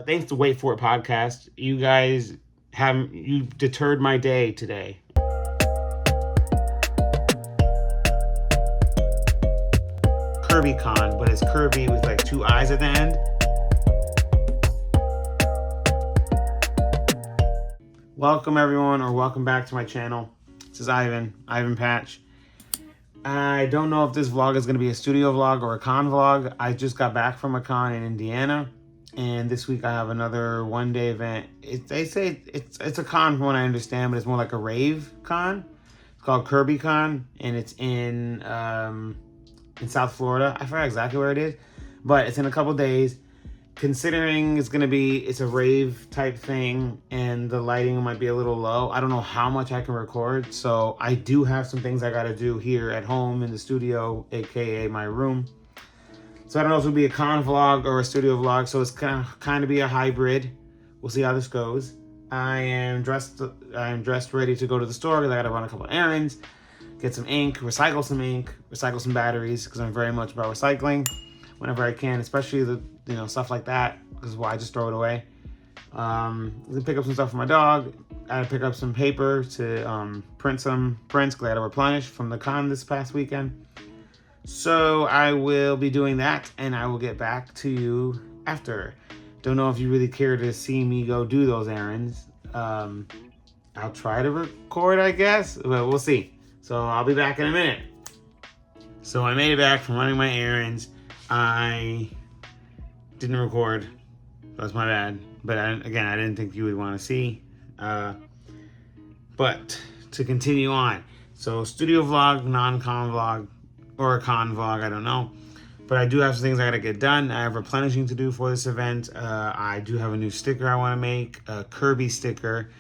Thanks to Wait For It podcast. You guys you deterred my day today. Kirbiicon, but it's Kirby with like two eyes at the end. Welcome everyone, or welcome back to my channel. This is Ivan Patch. I don't know if this vlog is going to be a studio vlog or a con vlog. I just got back from a con in Indiana, and this week I have another one-day event. They say it's a con from what I understand, but it's more like a rave con. It's called Kirbiicon, and it's in South Florida. I forgot exactly where it is, but it's in a couple days. Considering it's a rave type thing and the lighting might be a little low, I don't know how much I can record. So I do have some things I got to do here at home in the studio, aka my room. So I don't know if it'll be a con vlog or a studio vlog. So it's kind of be a hybrid. We'll see how this goes. I am dressed ready to go to the store because I got to run a couple errands, get some ink, recycle some batteries, because I'm very much about recycling whenever I can, especially the stuff like that, because why just throw it away. Pick up some stuff for my dog. I had to pick up some paper to print some prints because I had to replenish from the con this past weekend. So I will be doing that, and I will get back to you after. Don't know if you really care to see me go do those errands. I'll try to record, I guess, but we'll see. So I'll be back in a minute. So I made it back from running my errands. I didn't record. That's my bad. But I didn't think you would want to see. But to continue on. So studio vlog, non-con vlog, or a con vlog, I don't know. But I do have some things I gotta get done. I have replenishing to do for this event. I do have a new sticker I want to make, a Kirby sticker,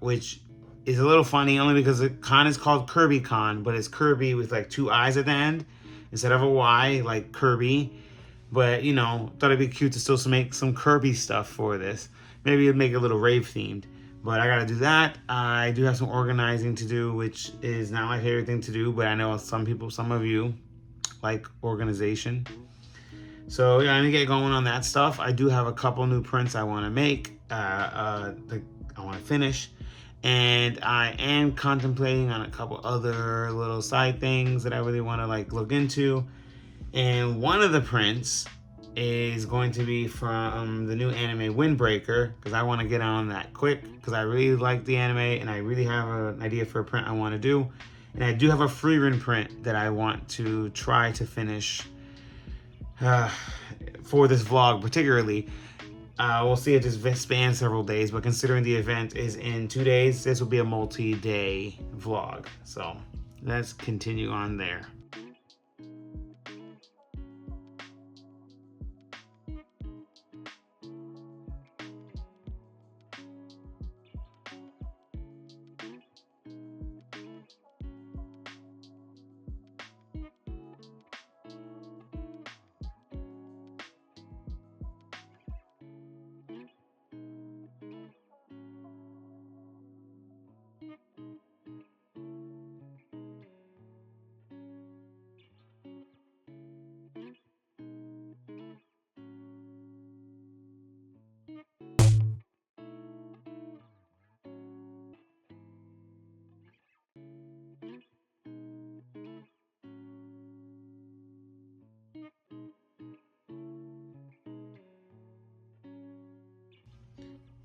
which is a little funny only because the con is called Kirbiicon, but it's Kirby with like two eyes at the end instead of a Y, like Kirby. But thought it'd be cute to still make some Kirby stuff for this. Maybe it'd make it a little rave themed. But I gotta do that. I do have some organizing to do, which is not my favorite thing to do, but I know some of you like organization. So yeah, I'm gonna get going on that stuff. I do have a couple new prints I want to make. I want to finish, and I am contemplating on a couple other little side things that I really want to look into. And one of the prints is going to be from the new anime Windbreaker, because I want to get on that quick because I really like the anime and I really have an idea for a print I want to do. And I do have a free run print that I want to try to finish for this vlog particularly. We'll see if this spans several days, but considering the event is in 2 days, this will be a multi-day vlog. So let's continue on there.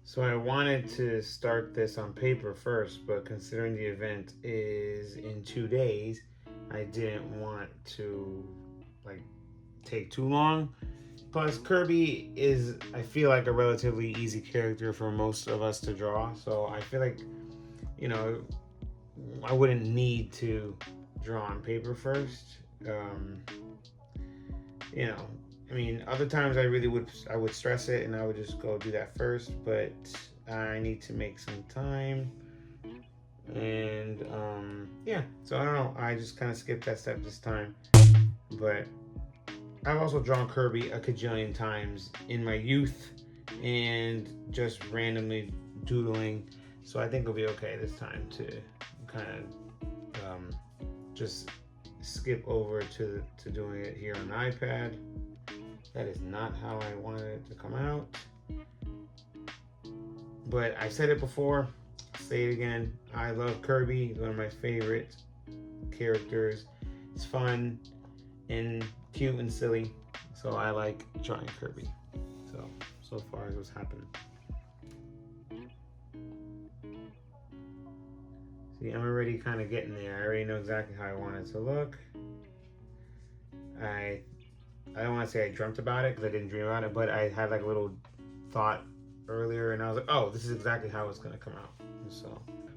So I wanted to start this on paper first, but considering the event is in 2 days, I didn't want to take too long. Plus, Kirby is, I feel like, a relatively easy character for most of us to draw. So I feel like, I wouldn't need to draw on paper first. Other times I would stress it and I would just go do that first, but I need to make some time. And so I don't know, I just kind of skipped that step this time. But I've also drawn Kirby a kajillion times in my youth and just randomly doodling, so I think it'll be okay this time to kind of just skip over to doing it here on the iPad. That is not how I wanted it to come out. but I've said it before, I'll say it again. I love Kirby. He's one of my favorite characters. It's fun and cute and silly, so I like drawing Kirby. So far is what's happening. See, I'm already kind of getting there. I already know exactly how I want it to look. I don't want to say I dreamt about it because I didn't dream about it, but I had like a little thought earlier and I was like, oh, this is exactly how it's going to come out.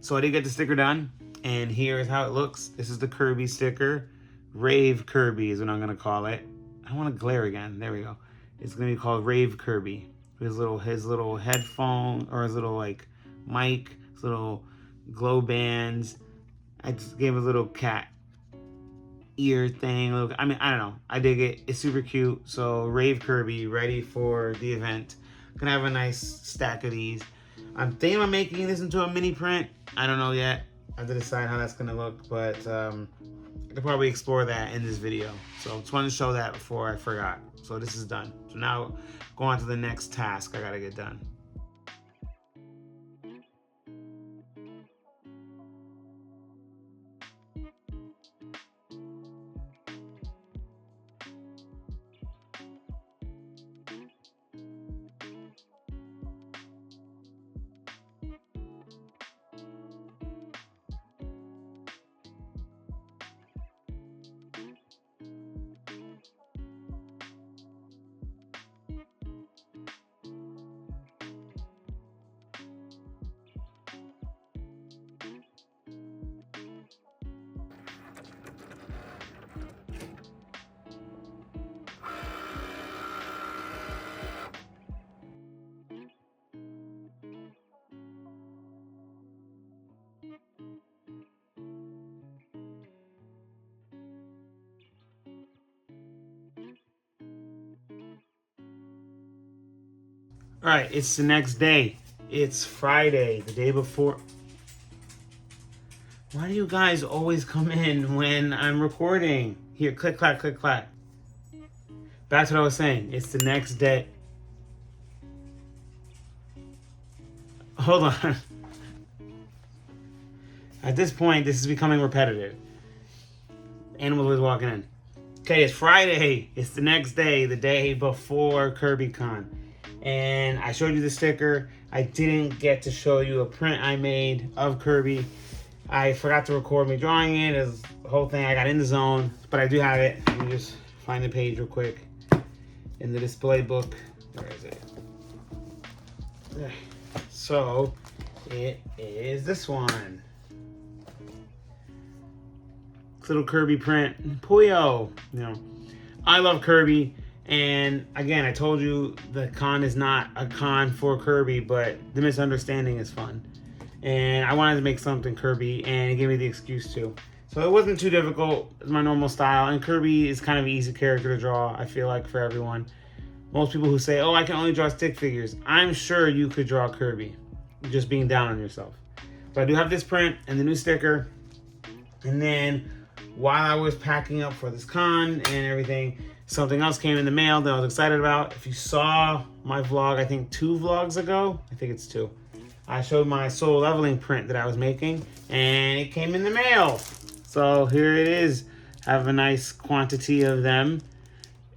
So I did get the sticker done, and here is how it looks. This is the Kirby sticker. Rave Kirby is what I'm going to call it. I don't want to glare again. There we go. It's going to be called Rave Kirby. His little headphone, or his little like mic, his little glow bands. I just gave a little cat ear thing. I mean, I don't know. I dig it. It's super cute. So Rave Kirby, ready for the event. Gonna have a nice stack of these. I'm thinking about making this into a mini print. I don't know yet. I have to decide how that's gonna look, but I could probably explore that in this video. So just wanted to show that before I forgot. So this is done. So now go on to the next task I gotta get done. All right, it's the next day. It's Friday, the day before. Why do you guys always come in when I'm recording? Here, click, clack, click, clack. That's what I was saying. It's the next day. Hold on. At this point, this is becoming repetitive. Animal is walking in. Okay, it's Friday. It's the next day, the day before Kirbiicon. And I showed you the sticker. I didn't get to show you a print I made of Kirby. I forgot to record me drawing it. It's the whole thing. I got in the zone, but I do have it. Let me just find the page real quick in the display book. Where is it? So it is this one. Little Kirby print. Puyo. You know, I love Kirby. And again, I told you the con is not a con for Kirby, but the misunderstanding is fun. And I wanted to make something Kirby, and it gave me the excuse to. So it wasn't too difficult. It's my normal style. And Kirby is kind of an easy character to draw, I feel like, for everyone. Most people who say, oh, I can only draw stick figures. I'm sure you could draw Kirby, just being down on yourself. So I do have this print and the new sticker. And then while I was packing up for this con and everything, something else came in the mail that I was excited about. If you saw my vlog, I think 2 vlogs ago, I think it's 2, I showed my soul leveling print that I was making, and it came in the mail. So here it is. I have a nice quantity of them.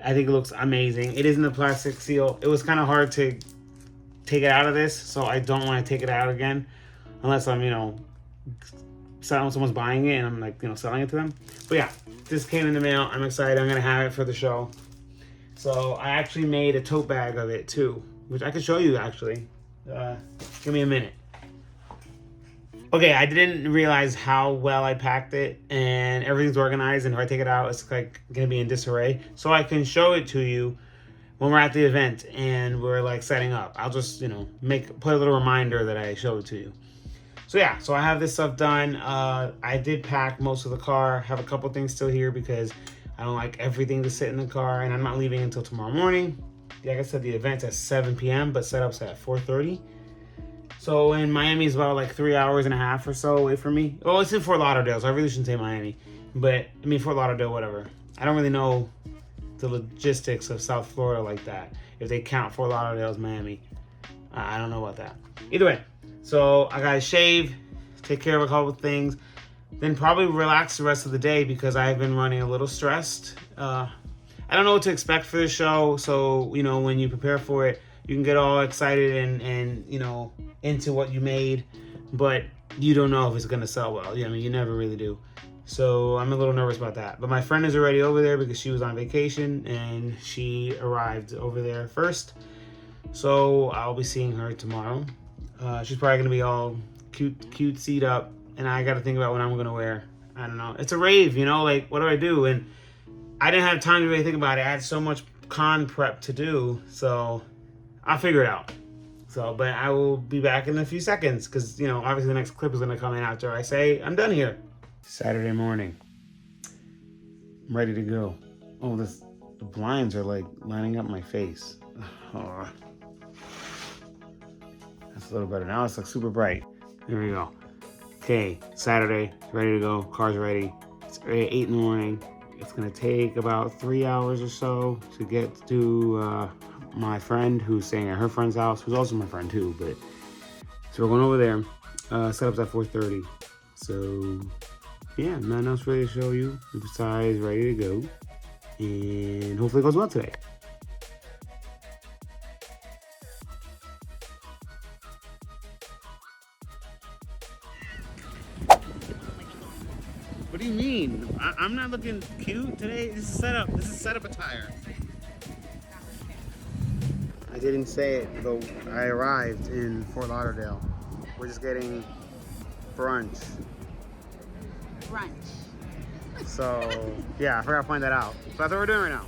I think it looks amazing. It is in the plastic seal. It was kind of hard to take it out of this, so I don't want to take it out again unless I'm, someone's buying it and I'm like, selling it to them. But yeah, this came in the mail. I'm excited. I'm gonna have it for the show. So I actually made a tote bag of it too, which I could show you actually. Give me a minute. Okay, I didn't realize how well I packed it, and everything's organized, and if I take it out, it's like gonna be in disarray. So I can show it to you when we're at the event and we're like setting up. I'll just, put a little reminder that I showed it to you. So yeah, so I have this stuff done. I did pack most of the car. Have a couple things still here because I don't like everything to sit in the car, and I'm not leaving until tomorrow morning. Like I said, the event's at 7 p.m., but setup's at 4:30. So in Miami is about like 3 hours and a half or so away from me. Well, it's in Fort Lauderdale, so I really shouldn't say Miami. But, Fort Lauderdale, whatever. I don't really know the logistics of South Florida like that, if they count Fort Lauderdale as Miami. I don't know about that. Either way, so I gotta shave, take care of a couple of things, then probably relax the rest of the day because I've been running a little stressed. I don't know what to expect for the show, so you know, when you prepare for it, you can get all excited and you know, into what you made, but you don't know if it's gonna sell well. I mean, you never really do. So I'm a little nervous about that. But my friend is already over there because she was on vacation and she arrived over there first. So I'll be seeing her tomorrow. She's probably gonna be all cute up, and I gotta think about what I'm gonna wear. I don't know. It's a rave, you know, like what do I do? And I didn't have time to really think about it. I had so much con prep to do, so I'll figure it out. So, but I will be back in a few seconds because, you know, obviously the next clip is going to come in after I say I'm done here. Saturday morning. I'm ready to go. Oh, the blinds are like lining up my face. Oh, that's a little better. Now it's like super bright. Here we go. Okay, Saturday, ready to go. Car's ready. It's 8 in the morning. It's gonna take about 3 hours or so to get to my friend who's staying at her friend's house, who's also my friend too. But so we're going over there. Setup's at 4:30. So yeah, nothing else really to show you besides ready to go, and hopefully it goes well today. What do you mean? I'm not looking cute today. This is setup. This is setup attire. I didn't say it, though. I arrived in Fort Lauderdale. We're just getting brunch. Brunch. So, yeah, I forgot to find that out. So that's what we're doing right now.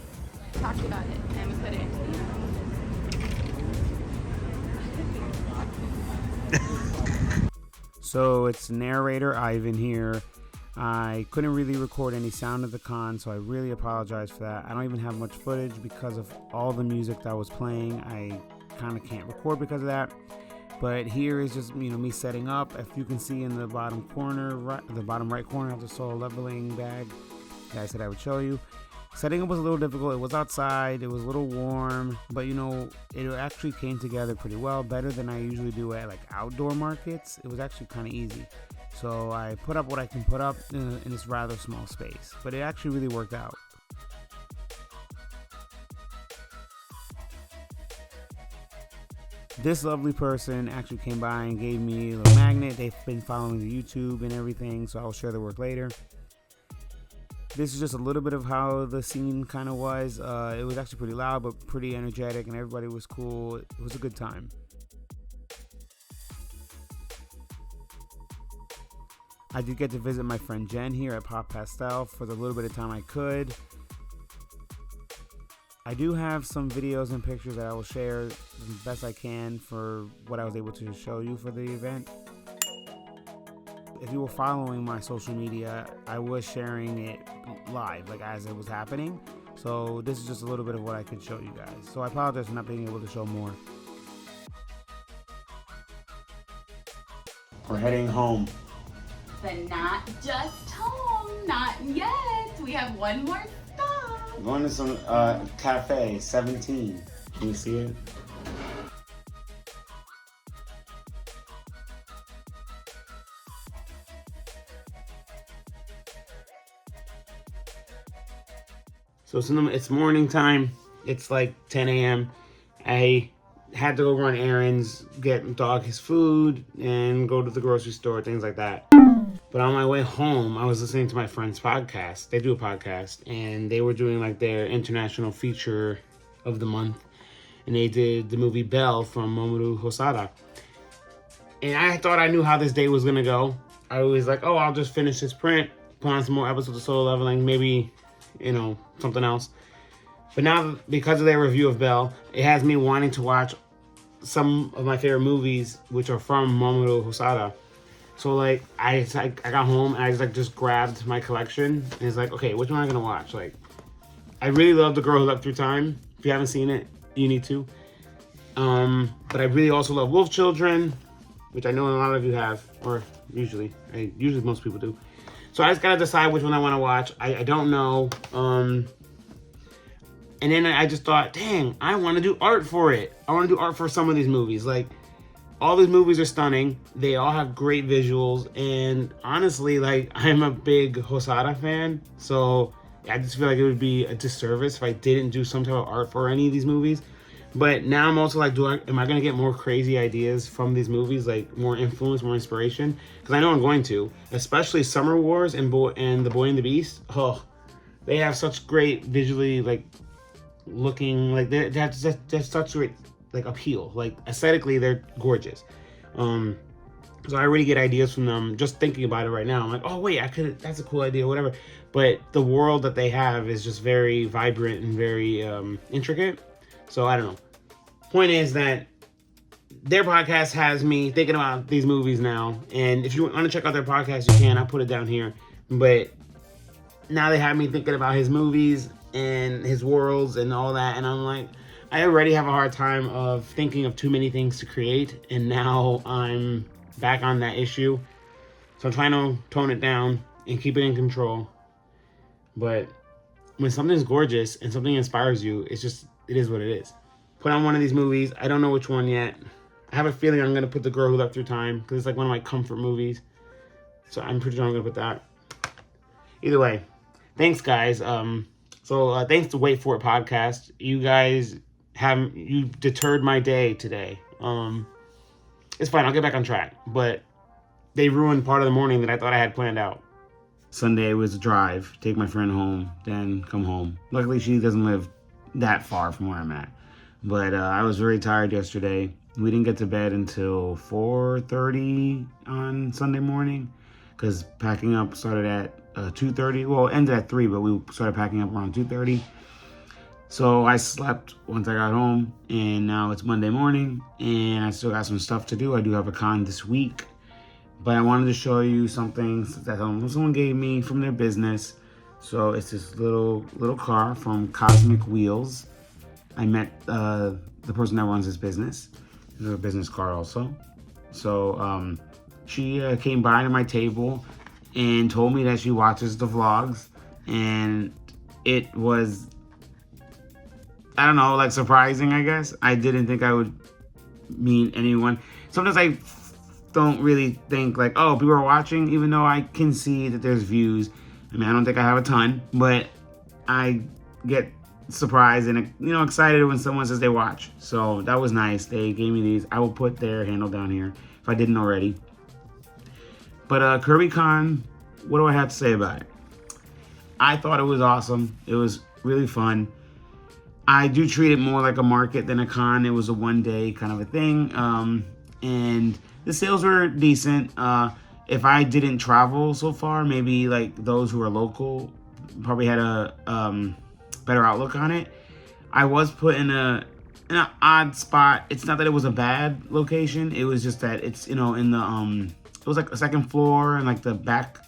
Talked about it and we put it into So it's narrator Ivan here. I couldn't really record any sound at the con, so I really apologize for that. I don't even have much footage because of all the music that was playing. I kind of can't record because of that. But here is just, you know, me setting up. If you can see in the bottom corner, the bottom right corner of the soil leveling bag that I said I would show you. Setting up was a little difficult. It was outside, it was a little warm, but you know, it actually came together pretty well, better than I usually do at like outdoor markets. It was actually kind of easy. So I put up what I can put up in this rather small space, but it actually really worked out. This lovely person actually came by and gave me a little magnet. They've been following the YouTube and everything, so I'll share the work later. This is just a little bit of how the scene kind of was. It was actually pretty loud, but pretty energetic, and everybody was cool. It was a good time. I did get to visit my friend Jen here at Pop Pastel for the little bit of time I could. I do have some videos and pictures that I will share the best I can for what I was able to show you for the event. If you were following my social media, I was sharing it live, like as it was happening. So this is just a little bit of what I could show you guys. So I apologize for not being able to show more. We're heading home. But not just home, not yet. We have one more stop. We're going to some cafe, 17. Can you see it? So it's morning time. It's like 10 a.m. I had to go run errands, get dog his food, and go to the grocery store, things like that. But on my way home, I was listening to my friend's podcast. They do a podcast, and they were doing like their international feature of the month. And they did the movie Belle from Mamoru Hosoda. And I thought I knew how this day was going to go. I was like, oh, I'll just finish this print, put on some more episodes of Solo Leveling, maybe, you know, something else. But now, because of their review of Belle, it has me wanting to watch some of my favorite movies, which are from Mamoru Hosoda. So like I got home and I just grabbed my collection and it's like, okay, which one am I gonna watch? Like, I really love The Girl Who Leapt Through Time. If you haven't seen it, you need to. But I really also love Wolf Children, which I know a lot of you have, or usually most people do. So I just gotta decide which one I want to watch. I don't know. And then I just thought, dang, I want to do art for it. I want to do art for some of these movies. Like, all these movies are stunning. They all have great visuals. And honestly, like, I'm a big Hosada fan. So I just feel like it would be a disservice if I didn't do some type of art for any of these movies. But now I'm also like, am I going to get more crazy ideas from these movies? Like, more influence, more inspiration? Because I know I'm going to. Especially Summer Wars and The Boy and the Beast. Oh, they have such great visually, like, looking, like, that's such great, like, appeal. Like, aesthetically, they're gorgeous. So I already get ideas from them just thinking about it right now. I'm like, oh wait, that's a cool idea, whatever. But the world that they have is just very vibrant and very intricate. So I don't know. Point is that their podcast has me thinking about these movies now. And if you want to check out their podcast, you can. I'll put it down here. But now they have me thinking about his movies and his worlds and all that. And I'm like, I already have a hard time of thinking of too many things to create. And now I'm back on that issue. So I'm trying to tone it down and keep it in control. But when something's gorgeous and something inspires you, it is what it is. Put on one of these movies. I don't know which one yet. I have a feeling I'm going to put The Girl Who Left Through Time because it's like one of my comfort movies. So I'm pretty sure I'm going to put that. Either way, thanks, guys. Thanks to Wait For It podcast. You guys you deterred my day today. It's fine. I'll get back on track. But they ruined part of the morning that I thought I had planned out. Sunday was a drive. Take my friend home, then come home. Luckily, she doesn't live that far from where I'm at. But I was very tired yesterday. We didn't get to bed until 4:30 on Sunday morning because packing up started at 2:30. Well, it ended at 3, but we started packing up around 2:30. So I slept once I got home, and now it's Monday morning, and I still got some stuff to do. I do have a con this week, but I wanted to show you something that someone gave me from their business. So it's this little car from Cosmic Wheels. I met the person that runs this business. It's a business card also. So she came by to my table and told me that she watches the vlogs, and it was, I don't know, like surprising, I guess. I didn't think I would meet anyone. Sometimes I don't really think like, oh, people are watching, even though I can see that there's views. I mean, I don't think I have a ton, but I get surprised and, excited when someone says they watch. So that was nice. They gave me these. I will put their handle down here if I didn't already. But Kirbiicon, what do I have to say about it? I thought it was awesome. It was really fun. I do treat it more like a market than a con. It was a one-day kind of a thing. And the sales were decent. If I didn't travel so far, maybe like those who are local probably had a better outlook on it. I was put in an odd spot. It's not that it was a bad location. It was just that it's in the it was like a second floor and like the back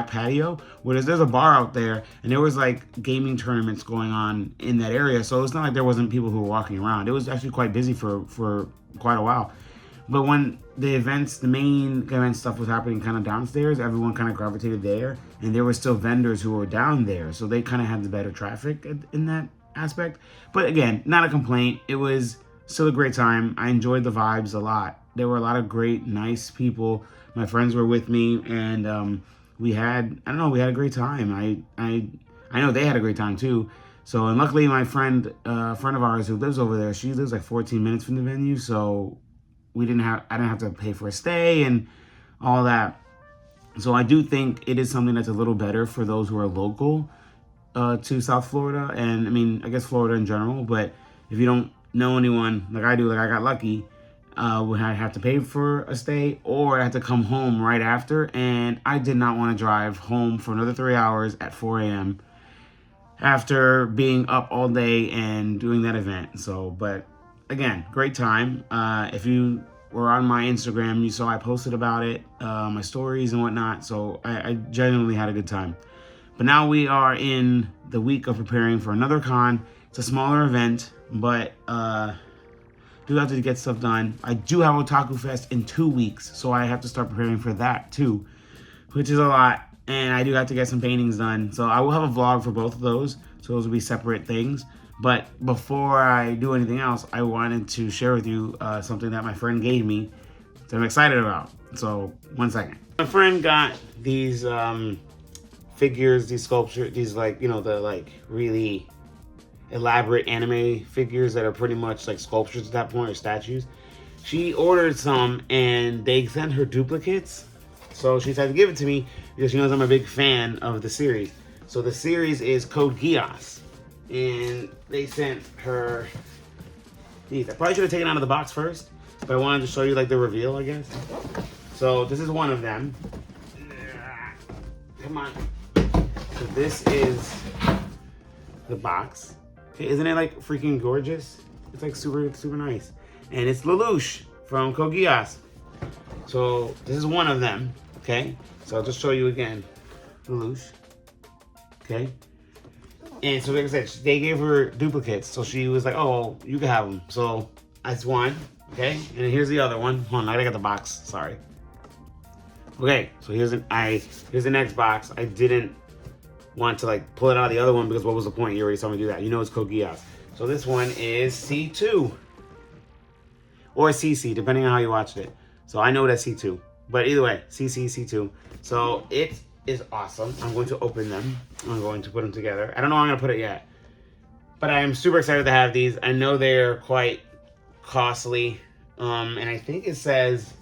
patio, where there's a bar out there, and there was like gaming tournaments going on in that area. So it's not like there wasn't people who were walking around. It was actually quite busy for quite a while. But when the main event stuff was happening kind of downstairs, everyone kind of gravitated there, and there were still vendors who were down there. So they kind of had the better traffic in that aspect. But again, not a complaint. It was still a great time. I enjoyed the vibes a lot. There were a lot of great, nice people. My friends were with me, and we had a great time. I know they had a great time too. So, and luckily my friend of ours who lives over there, she lives like 14 minutes from the venue. So I didn't have to pay for a stay and all that. So I do think it is something that's a little better for those who are local to South Florida. And I mean, I guess Florida in general, but if you don't know anyone like I do, like I got lucky, when I have to pay for a stay, or I had to come home right after, and I did not want to drive home for another 3 hours at 4 a.m. after being up all day and doing that event. So, but again, great time. If you were on my Instagram, you saw I posted about it, my stories and whatnot. So I genuinely had a good time. But now we are in the week of preparing for another con. It's a smaller event, but do have to get stuff done. I do have Otaku Fest in 2 weeks, so I have to start preparing for that too, which is a lot. And I do have to get some paintings done. So I will have a vlog for both of those. So those will be separate things. But before I do anything else, I wanted to share with you something that my friend gave me that I'm excited about. So, 1 second. My friend got these figures, these sculptures, these like, you know, the like really elaborate anime figures that are pretty much like sculptures at that point or statues. She ordered some and they sent her duplicates. So she decided to give it to me because she knows I'm a big fan of the series. So the series is Code Geass. And they sent her these. I probably should have taken it out of the box first, but I wanted to show you like the reveal, I guess. So this is one of them. Come on. So this is the box. Okay, isn't it like freaking gorgeous? It's like super, super nice. And it's Lelouch from Code Geass. So this is one of them, okay? So I'll just show you again. Lelouch, okay? And so like I said, they gave her duplicates. So she was like, oh, you can have them. So that's one, okay? And then here's the other one. Hold on, I gotta get the box, sorry. Okay, so here's the next box. I didn't want to like pull it out of the other one because what was the point? You already saw me do that. You know it's Code Geass. So this one is C2. Or CC, depending on how you watched it. So I know it as C2. But either way, CC, C2. So it is awesome. I'm going to open them. I'm going to put them together. I don't know where I'm going to put it yet. But I am super excited to have these. I know they're quite costly. And I think it says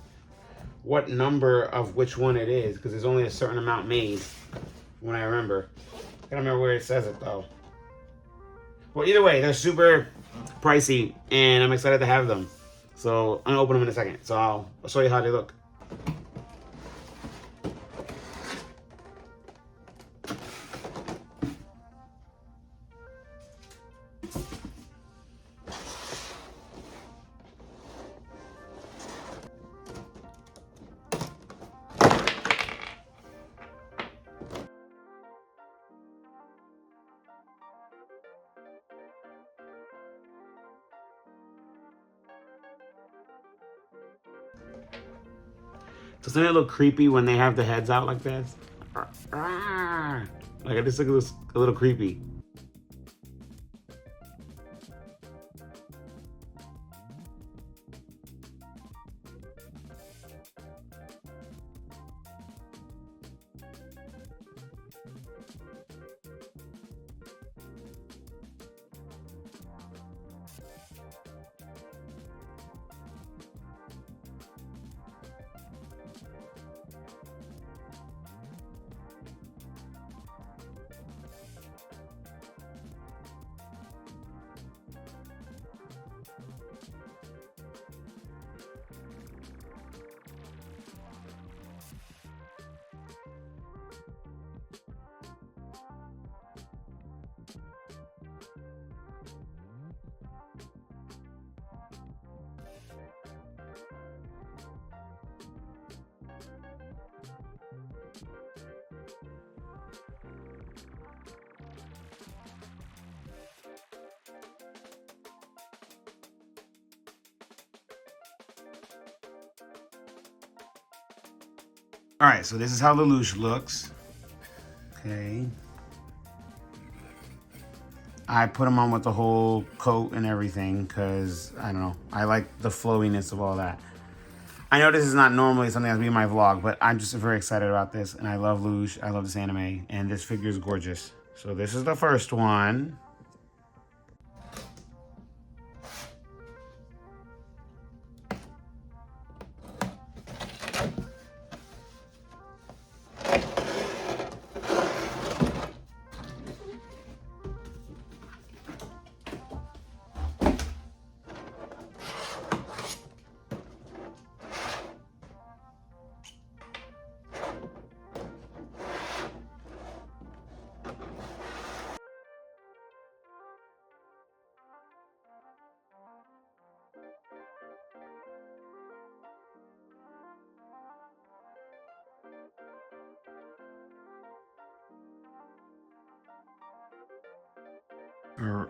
what number of which one it is. Because there's only a certain amount made. When I remember. I don't remember where it says it though. Well, either way, they're super pricey. And I'm excited to have them. So I'm gonna open them in a second. So I'll show you how they look. Doesn't it look creepy when they have the heads out like this? Like I just think it looks a little creepy. All right, so this is how Lelouch looks. Okay. I put him on with the whole coat and everything because, I don't know, I like the flowiness of all that. I know this is not normally something that's be in my vlog, but I'm just very excited about this, and I love Lelouch. I love this anime, and this figure is gorgeous. So this is the first one.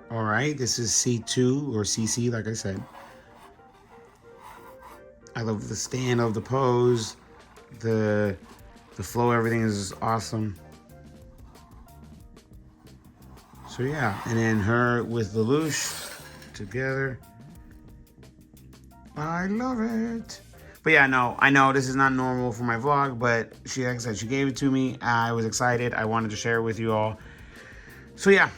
All right, this is C2 or CC, like I said. I love the stand of the pose, the flow, everything is awesome. So yeah, and then her with Lelouch together. I love it. But yeah, no, I know this is not normal for my vlog, but she, like I said, she gave it to me. I was excited. I wanted to share it with you all. So yeah,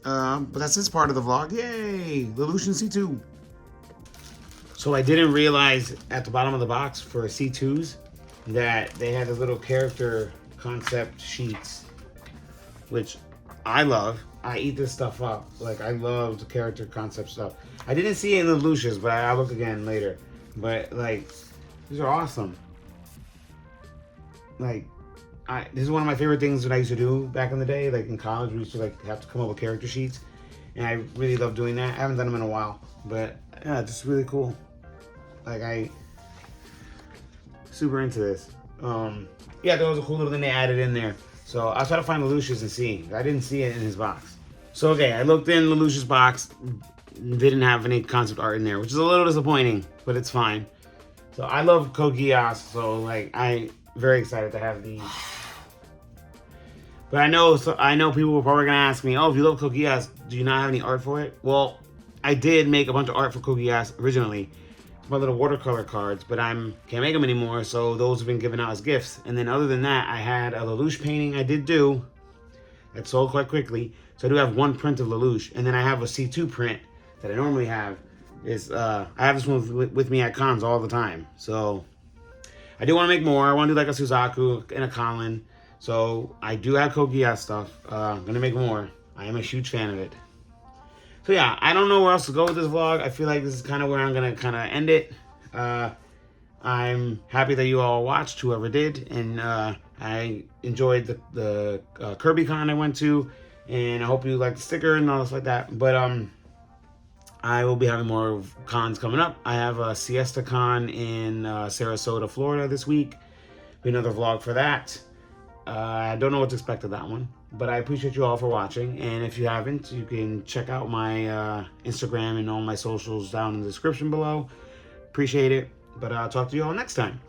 but that's this part of the vlog. Yay, Lelouch and C2. So I didn't realize at the bottom of the box for C2s that they had the little character concept sheets, which I love. I eat this stuff up. Like, I love the character concept stuff. I didn't see it in the Lelouch's, but I'll look again later. But, like, these are awesome. Like, this is one of my favorite things that I used to do back in the day. Like, in college, we used to, like, have to come up with character sheets. And I really love doing that. I haven't done them in a while. But, yeah, it's just really cool. Like, super into this. Yeah, there was a cool little thing they added in there. So I'll try to find Lelouch's and see. I didn't see it in his box. So okay, I looked in Lelouch's box. Didn't have any concept art in there, which is a little disappointing, but it's fine. So I love Code Geass, so like I'm very excited to have these. But I know people were probably gonna ask me, oh, if you love Code Geass, do you not have any art for it? Well, I did make a bunch of art for Code Geass originally. My little watercolor cards, but can't make them anymore, so those have been given out as gifts. And then other than that, I had a Lelouch painting I did do that sold quite quickly. So I do have one print of Lelouch, and then I have a C2 print that I normally have. I have this one with me at cons all the time. So I do want to make more. I want to do like a Suzaku and a Colin. So I do have Code Geass stuff. I'm gonna make more. I am a huge fan of it. So yeah, I don't know where else to go with this vlog. I feel like this is kind of where I'm going to kind of end it. I'm happy that you all watched, whoever did. And I enjoyed the Kirbiicon I went to. And I hope you like the sticker and all this like that. But I will be having more cons coming up. I have a Siesta Con in Sarasota, Florida this week. Be another vlog for that. I don't know what to expect of that one. But I appreciate you all for watching, and if you haven't, you can check out my Instagram and all my socials down in the description below. Appreciate it, but I'll talk to you all next time.